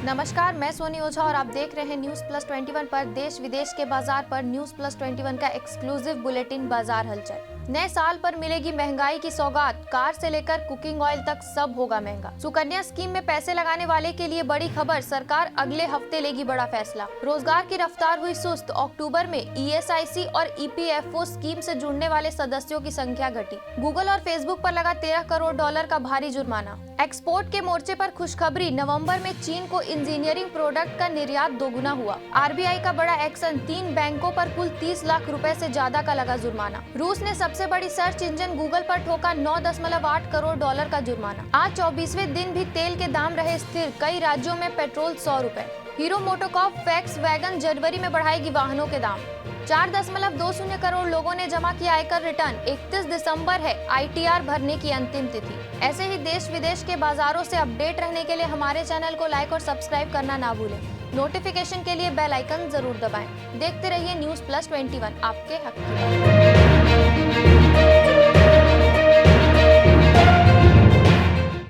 नमस्कार, मैं सोनी ओझा और आप देख रहे हैं न्यूज प्लस 21 पर देश विदेश के बाजार पर न्यूज प्लस 21 का एक्सक्लूसिव बुलेटिन बाजार हलचल। नए साल पर मिलेगी महंगाई की सौगात, कार से लेकर कुकिंग ऑयल तक सब होगा महंगा। सुकन्या स्कीम में पैसे लगाने वाले के लिए बड़ी खबर, सरकार अगले हफ्ते लेगी बड़ा फैसला। रोजगार की रफ्तार हुई सुस्त, अक्टूबर में ESIC और EPFO स्कीम से जुड़ने वाले सदस्यों की संख्या घटी। गूगल और फेसबुक पर लगा $13 करोड़ का भारी जुर्माना। एक्सपोर्ट के मोर्चे पर खुशखबरी, नवंबर में चीन को इंजीनियरिंग प्रोडक्ट का निर्यात दोगुना हुआ। RBI का बड़ा एक्शन, 3 बैंकों पर कुल 30 लाख रुपए से ज्यादा का लगा जुर्माना। रूस ने सबसे बड़ी सर्च इंजन गूगल पर ठोका $9.8 करोड़ का जुर्माना। आज 24वें दिन भी तेल के दाम रहे स्थिर, कई राज्यों में पेट्रोल 100 रुपए। हीरो मोटोकॉर्प फैक्स वैगन जनवरी में बढ़ाएगी वाहनों के दाम। 4.20 करोड़ लोगों ने जमा किया आयकर रिटर्न। 31 दिसंबर है ITR भरने की अंतिम तिथि। ऐसे ही देश विदेश के बाजारों से अपडेट रहने के लिए हमारे चैनल को लाइक और सब्सक्राइब करना ना भूलें। नोटिफिकेशन के लिए बेल आइकन जरूर दबाएं। देखते रहिए न्यूज प्लस 21, आपके हक की बात।